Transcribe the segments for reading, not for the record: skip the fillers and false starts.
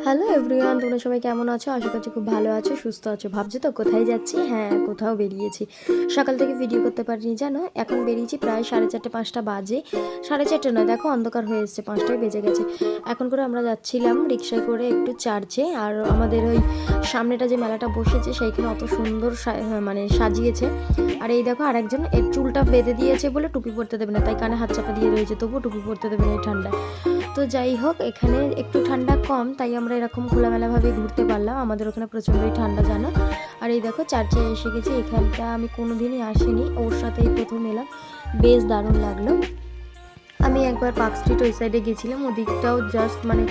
Hello everyone, তোমরা সবাই কেমন আছো? আশা করছি খুব ভালো আছো, সুস্থ আছো। ভাবছো তো কোথায় যাচ্ছি? হ্যাঁ, কোথাও বেরিয়েছি। সকাল থেকে ভিডিও করতে পারিনি জানো। এখন বেরিয়েছি প্রায় 4:30-5টা বাজে। 4:30 নয়, দেখো অন্ধকার হয়ে এসছে, 5টাই বেজে গেছে। এখন করে আমরা যাচ্ছিলাম রিক্সায় করে একটু চার্চে। আর আমাদের ওই সামনেটা যে মেলাটা বসেছে সেইখানে অত সুন্দর মানে সাজিয়েছে। আর এই দেখো আরেকজন এর চুলটা বেঁধে দিয়েছে বলে টুপি পরতে দেবে না, তাই কানে হাত চাপা দিয়ে রয়েছে, তবুও টুপি পরতে দেবে না এই ঠান্ডায়। তো যাই হোক, এখানে একটু ঠান্ডা কম, তাই আমরা এরকম খোলামেলাভাবে ঘুরতে পারলাম। আমাদের ওখানে প্রচণ্ডই ঠান্ডা জানো। আর এই দেখো চার্চে এসে গেছি। এখানটা আমি কোনোদিনই আসিনি, ওর সাথেই প্রথম এলাম, বেশ দারুণ লাগলো। আমি একবার পার্ক স্ট্রিট ওই সাইডে গেছিলাম, ওদিকটাও জাস্ট মানে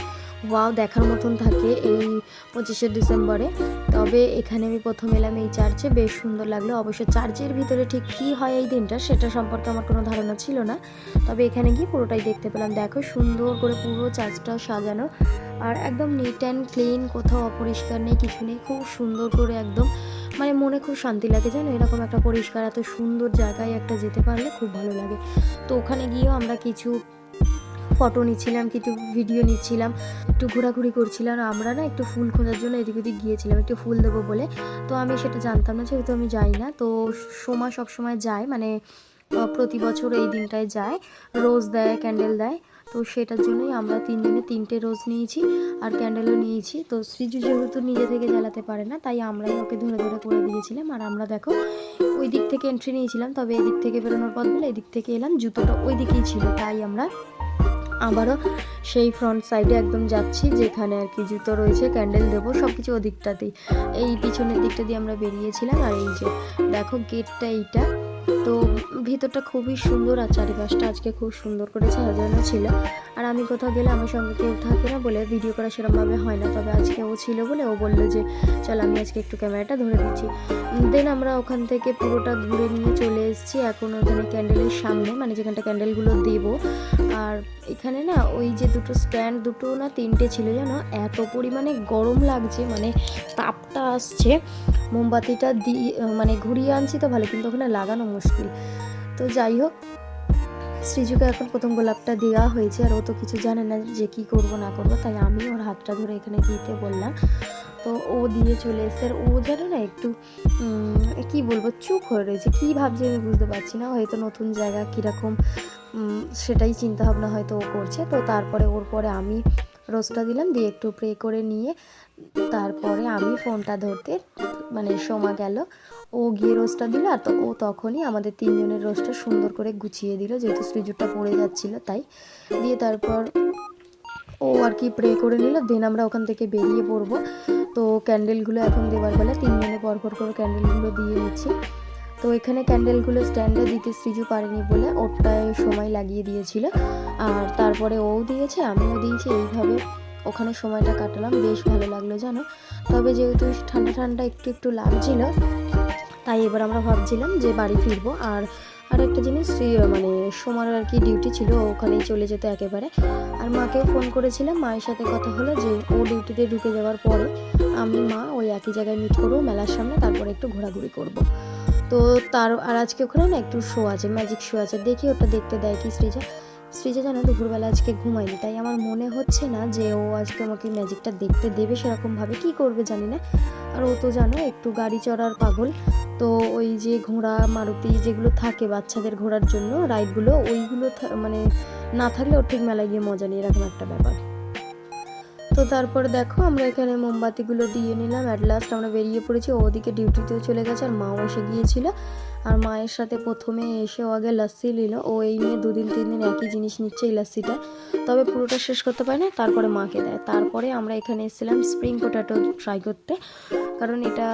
ওয়াও দেখার মতন থাকে এই 25শে ডিসেম্বরে। তবে এখানে আমি প্রথম এলাম এই চার্চে, বেশ সুন্দর লাগলো। অবশ্য চার্চের ভিতরে ঠিক কী হয় এই দিনটা সেটা সম্পর্কে আমার কোনো ধারণা ছিল না, তবে এখানে গিয়ে পুরোটাই দেখতে পেলাম। দেখো সুন্দর করে পুরো চার্চটা সাজানো, আর একদম নিট অ্যান্ড ক্লিন, কোথাও অপরিষ্কার নেই, কিছু নেই, খুব সুন্দর করে একদম মানে মনে খুব শান্তি লাগে জানো। এরকম একটা পরিষ্কার এত সুন্দর জায়গায় একটা যেতে পারলে খুব ভালো লাগে। তো ওখানে গিয়েও আমরা কিছু ফটো নিচ্ছিলাম, কিছু ভিডিও নিচ্ছিলাম, একটু ঘোরাঘুরি করছিলাম। আমরা না একটু ফুল খোঁজার জন্য এদিক ওদিক গিয়েছিলাম, একটু ফুল দেবো বলে। তো আমি সেটা জানতাম না, যেহেতু আমি যাই না। তো সোমা সবসময় যায়, মানে প্রতি বছর এই দিনটায় যায়, রোজ দেয়, ক্যান্ডেল দেয়। তো সেটার জন্যই আমরা 3 জনে 3টে রোজ নিয়েছি, আর ক্যান্ডেলও নিয়েছি। তো সৃজু যেহেতু নিজে থেকে জ্বালাতে পারে না, তাই আমরাই ওকে ধরে ধরে করে দিয়েছিলাম। আর আমরা দেখো ওই দিক থেকে এন্ট্রি নিয়েছিলাম, তবে এদিক থেকে বেরোনোর পথ বলে এদিক থেকে এলাম, জুতোটা ওই দিকেই ছিল, তাই আমরা আবারও সেই ফ্রন্ট সাইডে একদম যাচ্ছি, যেখানে আর কি জুতো রয়েছে, ক্যান্ডেল দেবো, সব কিছু ওদিকটাতেই। এই পিছনের দিকটা দিয়ে আমরা বেরিয়েছিলাম। আর এই যে দেখো গেটটা এইটা, তো ভিতরটা খুবই সুন্দর, আর চারিপাশটা আজকে খুব সুন্দর করে সাজানো ছিল। আর আমি কোথাও গেলে আমার সঙ্গে কেউ থাকে না বলে ভিডিও করা সেরকমভাবে হয় না, তবে আজকে ও ছিল বলে ও বললো যে চল আমি আজকে একটু ক্যামেরাটা ধরে দিচ্ছি। দেন আমরা ওখান থেকে পুরোটা ঘুরে নিয়ে চলে এসেছি এখন ওখানে ক্যান্ডেলের সামনে, মানে যেখানটা ক্যান্ডেলগুলো দেবো। আর এখানে না ওই যে দুটো স্ট্যান্ড, দুটো না 3টে ছিল জানো, এত পরিমাণে গরম লাগছে, মানে তাপটা আসছে। মোমবাতিটা দিয়ে মানে ঘুরিয়ে আনছি তো ভালো, কিন্তু ওখানে লাগানো মুশকিল। তো যাই হোক, সৃজুকে এখন প্রথম গোলাপটা দেওয়া হয়েছে, আর ও তো কিছু জানে না যে কী করবো না করবো, তাই আমি ওর হাতটা ধরে এখানে দিতে বললাম। তো ও দিয়ে চলে এসছে। আর ও যেন না একটু কী বলবো, চুপ হয়ে রয়েছে, কী ভাবছে আমি বুঝতে পারছি না। হয়তো নতুন জায়গা কীরকম সেটাই চিন্তাভাবনা হয়তো ও করছে। তো তারপরে ওর পরে আমি রোজটা দিলাম, দিয়ে একটু প্রে করে নিয়ে তারপরে আমি ফোনটা ধরতে মানে সোমা গেল, ও গিয়ে রোজটা দিল। আর তো ও তখনই আমাদের 3জনের রোজটা সুন্দর করে গুছিয়ে দিল, যেহেতু সৃজুরটা পড়ে যাচ্ছিলো তাই। দিয়ে তারপর ও আর কি প্রে করে নিল, দেন আমরা ওখান থেকে বেরিয়ে পড়বো। তো ক্যান্ডেলগুলো এখন দেওয়ার বেলা 3জনে পরপর করে ক্যান্ডেলগুলো দিয়ে নিচ্ছি। তো এখানে ক্যান্ডেলগুলো স্ট্যান্ডে দিতে সৃজু পারেনি বলে ওরটায় সময় লাগিয়ে দিয়েছিল, আর তারপরে ও দিয়েছে, আমিও দিয়েছি। এইভাবে ওখানে সময়টা কাটালাম, বেশ ভালো লাগলো জানো। তবে যেহেতু ঠান্ডা ঠান্ডা একটু একটু লাগছিল, তাই এবার আমরা ভাবছিলাম যে বাড়ি ফিরবো। আর একটা জিনিস, মানে সোমার আর কি ডিউটি ছিল, ওখানেই চলে যেত একেবারে। আর মাকেও ফোন করেছিলাম, মায়ের সাথে কথা হলো যে ও ডিউটিতে ঢুকে যাওয়ার পরে আমি মা ওই একই জায়গায় মিট করবো মেলার সামনে, তারপরে একটু ঘোরাঘুরি করব। তো আর আজকে ওখানে না একটু শো আছে, ম্যাজিক শো আছে, দেখি ওটা দেখতে দেয় কি সৃজা জানো দুপুরবেলা আজকে ঘুমায়নি, তাই আমার মনে হচ্ছে না যে ও আজকে আমাকে ম্যাজিকটা দেখতে দেবে সেরকমভাবে, কি করবে জানি না। আর ও তো জানো একটু গাড়ি চড়ার পাগল, তো ওই যে ঘোড়া মারুতি যেগুলো থাকে বাচ্চাদের ঘোরার জন্য রাইডগুলো, ওইগুলো মানে না থাকলে ওর ঠিক মেলায় গিয়ে মজা নেই, এরকম একটা ব্যাপার। তো তারপরে দেখো আমরা এখানে মোমবাতিগুলো দিয়ে নিলাম, অ্যাট লাস্ট আমরা বেরিয়ে পড়েছি। ওদিকে ডিউটিতেও চলে গেছে, আর মাও এসে গিয়েছিল। আর মায়ের সাথে প্রথমে এসে ও আগে লাস্সি নিল, ও এই নিয়ে 2-3 দিন একই জিনিস নিচ্ছে এই লাস্সিটা, তবে পুরোটা শেষ করতে পারে না, তারপরে মাকে দেয়। তারপরে আমরা এখানে এসেছিলাম স্প্রিং পোটাটো ট্রাই করতে, কারণ এটা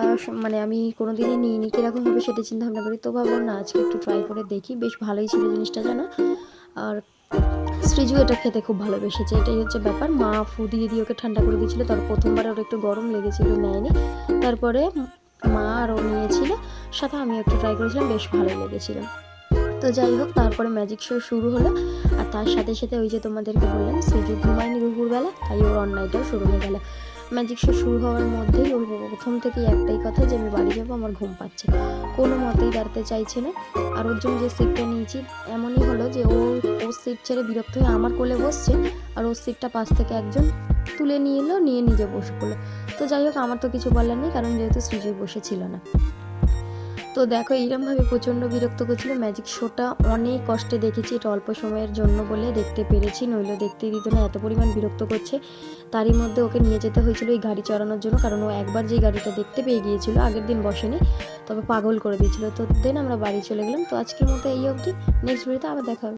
মানে আমি কোনোদিনই নিইনি, কীরকম হবে সেটা চিন্তা ভাবনা করি। তো ভাবলাম না আজকে একটু ট্রাই করে দেখি, বেশ ভালোই ছিল জিনিসটা জানো। আর সৃজু এটা খেতে খুব ভালোবেসেছে, এটাই হচ্ছে ব্যাপার। মা ফু দিয়ে দিয়ে ওকে ঠান্ডা করে দিয়েছিল, তার প্রথমবারে ওর একটু গরম লেগেছিল, নেয়নি। তারপরে মা আরও নিয়েছিল, সাথে আমি একটু ট্রাই করেছিলাম, বেশ ভালোই লেগেছিল। তো যাই হোক, তারপরে ম্যাজিক শো শুরু হলো। আর তার সাথে সাথে ওই যে তোমাদেরকে বললাম সৃজু ঘুমায়নি দুপুরবেলা, তাই ওর অন্যায়টাও শুরু হয়ে গেল। ম্যাজিক শো শুরু হওয়ার মধ্যেই ওর প্রথম থেকেই একটাই কথা যে আমি বাড়ি যাবো, আমার ঘুম পাচ্ছে, কোনো মতেই দাঁড়াতে চাইছে না। আর ওর জন্য যে সিটটা নিয়েছি এমনই হলো যে ওর সিট ছেড়ে বিরক্ত হয়ে আমার কোলে বসছে, আর ওর সিটটা পাশ থেকে একজন তুলে নিয়ে এলো, নিয়ে নিজে বসে পড়লো। তো যাই হোক, আমার তো কিছু বলার নেই, কারণ যেহেতু সৃজুই বসেছিল না। তো দেখো এইরকমভাবে প্রচণ্ড বিরক্ত করছিল। ম্যাজিক শোটা অনেক কষ্টে দেখেছি, এটা অল্প সময়ের জন্য বলে দেখতে পেরেছি, নইলে দেখতে দিত না, এত পরিমাণ বিরক্ত করছে। তারই মধ্যে ওকে নিয়ে যেতে হয়েছিল এই গাড়ি চড়ানোর জন্য, কারণ ও একবার যেই গাড়িটা দেখতে পেয়ে গিয়েছিল, আগের দিন বসেনি, তবে পাগল করে দিয়েছিল। তো দেন আমরা বাড়ি চলে গেলাম। তো আজকের মতো এই অবধি, নেক্সট ভিডিওতে আবার দেখা হবে।